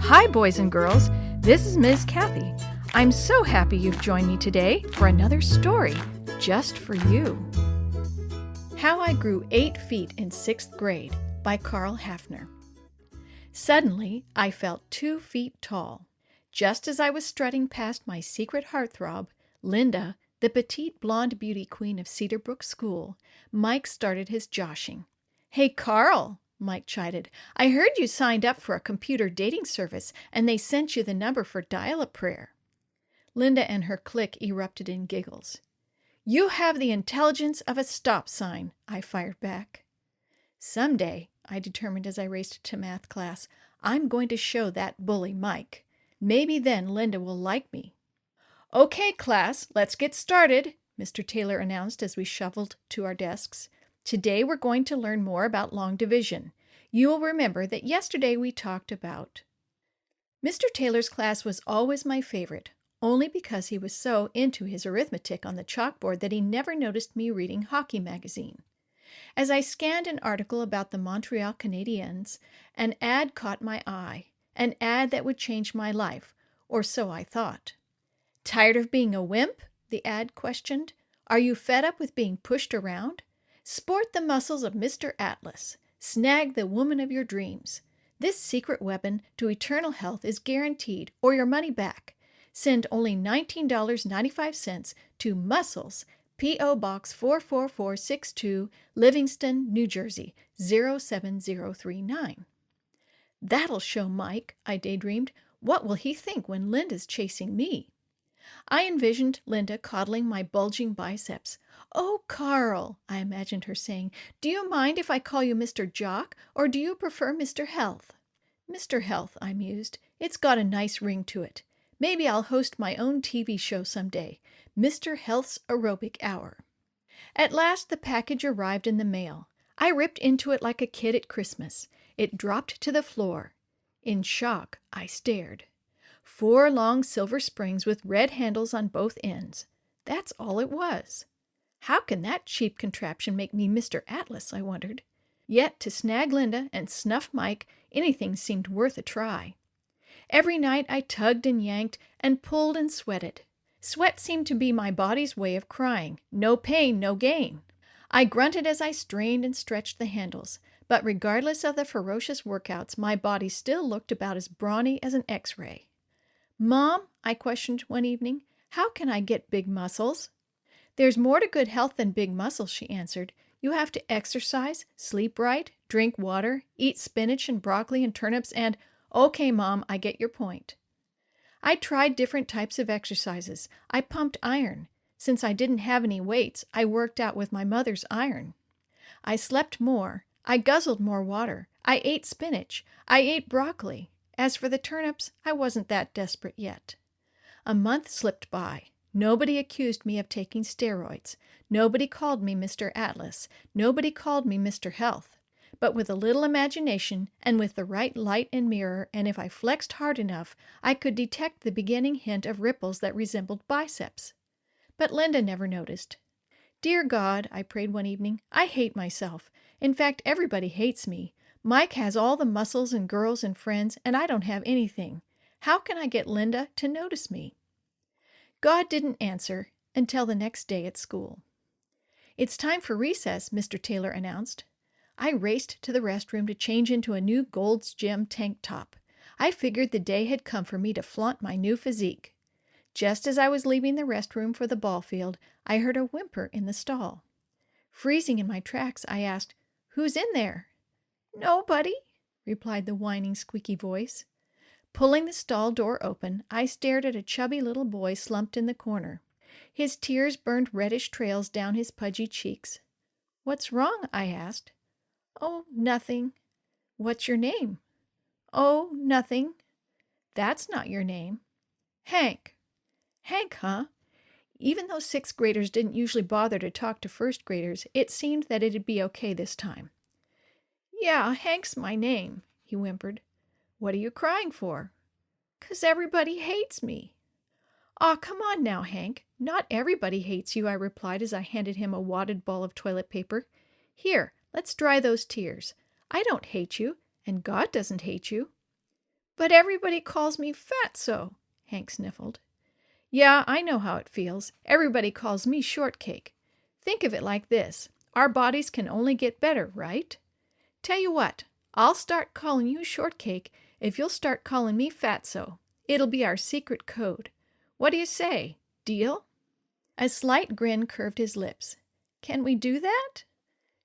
Hi, boys and girls. This is Ms. Kathy. I'm so happy you've joined me today for another story just for you. How I Grew 8 Feet in 6th Grade by Karl Haffner. Suddenly, I felt 2 feet tall. Just as I was strutting past my secret heartthrob, Linda, the petite blonde beauty queen of Cedarbrook School, Mike started his joshing. "Hey, Karl," Mike chided, "I heard you signed up for a computer dating service and they sent you the number for dial-a-prayer." Linda and her clique erupted in giggles. "You have the intelligence of a stop sign," I fired back. "Someday," I determined as I raced to math class, "I'm going to show that bully Mike. Maybe then Linda will like me." "Okay, class, let's get started," Mr. Taylor announced as we shuffled to our desks. "Today we're going to learn more about long division. You will remember that yesterday we talked about..." Mr. Taylor's class was always my favorite, only because he was so into his arithmetic on the chalkboard that he never noticed me reading Hockey Magazine. As I scanned an article about the Montreal Canadiens, an ad caught my eye, an ad that would change my life, or so I thought. "Tired of being a wimp?" the ad questioned. "Are you fed up with being pushed around? Sport the muscles of Mr. Atlas. Snag the woman of your dreams. This secret weapon to eternal health is guaranteed or your money back. Send only $19.95 to Muscles, P.O. Box 44462, Livingston, New Jersey, 07039. That'll show Mike, I daydreamed. What will he think when Linda's chasing me? I envisioned Linda coddling my bulging biceps. "Oh, Karl," I imagined her saying, "do you mind if I call you Mr. Jock, or do you prefer Mr. Health?" "Mr. Health," I mused. "It's got a nice ring to it. Maybe I'll host my own TV show someday, Mr. Health's Aerobic Hour." At last the package arrived in the mail. I ripped into it like a kid at Christmas. It dropped to the floor. In shock, I stared. 4 long silver springs with red handles on both ends. That's all it was. How can that cheap contraption make me Mr. Atlas, I wondered. Yet to snag Linda and snuff Mike, anything seemed worth a try. Every night I tugged and yanked and pulled and sweated. Sweat seemed to be my body's way of crying, "No pain, no gain." I grunted as I strained and stretched the handles, but regardless of the ferocious workouts, my body still looked about as brawny as an X-ray. "Mom," I questioned one evening, "how can I get big muscles?" "There's more to good health than big muscles," she answered. "You have to exercise, sleep right, drink water, eat spinach and broccoli and turnips and..." "Okay, Mom, I get your point." I tried different types of exercises. I pumped iron. Since I didn't have any weights, I worked out with my mother's iron. I slept more. I guzzled more water. I ate spinach. I ate broccoli. As for the turnips, I wasn't that desperate yet. A month slipped by. Nobody accused me of taking steroids. Nobody called me Mr. Atlas. Nobody called me Mr. Health. But with a little imagination, and with the right light and mirror, and if I flexed hard enough, I could detect the beginning hint of ripples that resembled biceps. But Linda never noticed. "Dear God," I prayed one evening, "I hate myself. In fact, everybody hates me. Mike has all the muscles and girls and friends, and I don't have anything. How can I get Linda to notice me?" God didn't answer until the next day at school. "It's time for recess," Mr. Taylor announced. I raced to the restroom to change into a new Gold's Gym tank top. I figured the day had come for me to flaunt my new physique. Just as I was leaving the restroom for the ball field, I heard a whimper in the stall. Freezing in my tracks, I asked, "Who's in there?" "Nobody," replied the whining, squeaky voice. Pulling the stall door open, I stared at a chubby little boy slumped in the corner. His tears burned reddish trails down his pudgy cheeks. "What's wrong?" I asked. "Oh, nothing." "What's your name?" "Oh, nothing." "That's not your name." "Hank." "Hank, huh?" Even though 6th graders didn't usually bother to talk to 1st graders, it seemed that it'd be okay this time. "Yeah, Hank's my name," he whimpered. "What are you crying for?" "'Cause everybody hates me." "Aw, come on now, Hank. Not everybody hates you," I replied as I handed him a wadded ball of toilet paper. "Here, let's dry those tears. I don't hate you, and God doesn't hate you." But everybody calls me Fatso, Hank sniffled. Yeah, I know how it feels. Everybody calls me Shortcake. Think of it like this. Our bodies can only get better, right? Tell you what, I'll start calling you Shortcake if you'll start calling me Fatso. It'll be our secret code. What do you say? Deal? A slight grin curved his lips. Can we do that?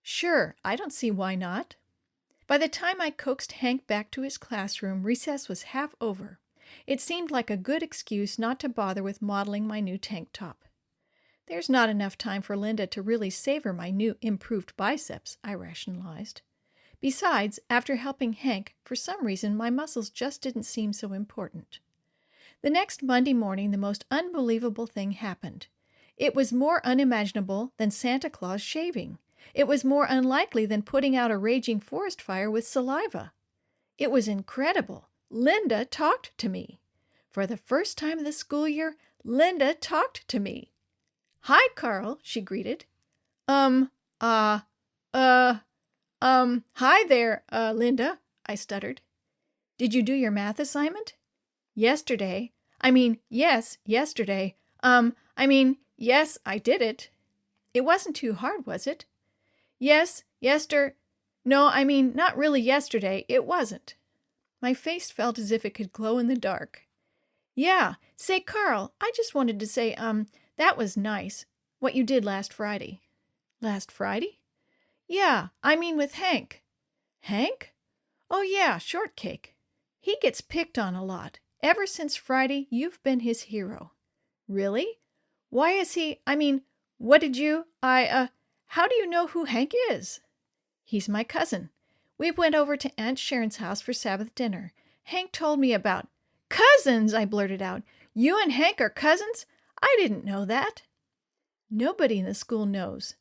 Sure, I don't see why not. By the time I coaxed Hank back to his classroom, recess was half over. It seemed like a good excuse not to bother with modeling my new tank top. There's not enough time for Linda to really savor my new improved biceps, I rationalized. Besides, after helping Hank, for some reason my muscles just didn't seem so important. The next Monday morning, the most unbelievable thing happened. It was more unimaginable than Santa Claus shaving. It was more unlikely than putting out a raging forest fire with saliva. It was incredible. Linda talked to me. For the first time of the school year, Linda talked to me. Hi, Karl, she greeted. Hi there, Linda, I stuttered. Did you do your math assignment? Yesterday. Yes, yesterday. Yes, I did it. It wasn't too hard, was it? Yes, not really yesterday. It wasn't. My face felt as if it could glow in the dark. Yeah, say, Karl, I just wanted to say, that was nice, what you did last Friday. Last Friday? Yeah, with Hank. Hank? Oh yeah, Shortcake. He gets picked on a lot. Ever since Friday, you've been his hero. Really? Why is he, what did you, how do you know who Hank is? He's my cousin. We went over to Aunt Sharon's house for Sabbath dinner. Hank told me about... Cousins, I blurted out. You and Hank are cousins? I didn't know that. Nobody in the school knows.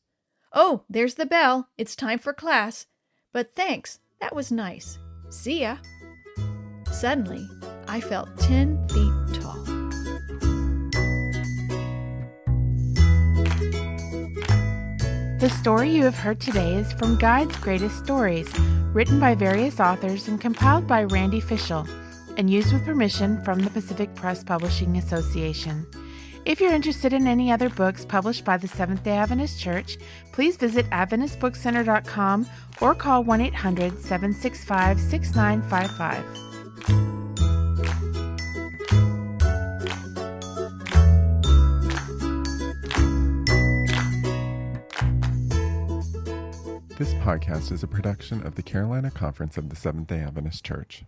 Oh, there's the bell. It's time for class. But thanks, that was nice. See ya. Suddenly, I felt 10 feet tall. The story you have heard today is from Guide's Greatest Stories, written by various authors and compiled by Randy Fischel, and used with permission from the Pacific Press Publishing Association. If you're interested in any other books published by the Seventh-day Adventist Church, please visit AdventistBookCenter.com or call 1-800-765-6955. This podcast is a production of the Carolina Conference of the Seventh-day Adventist Church.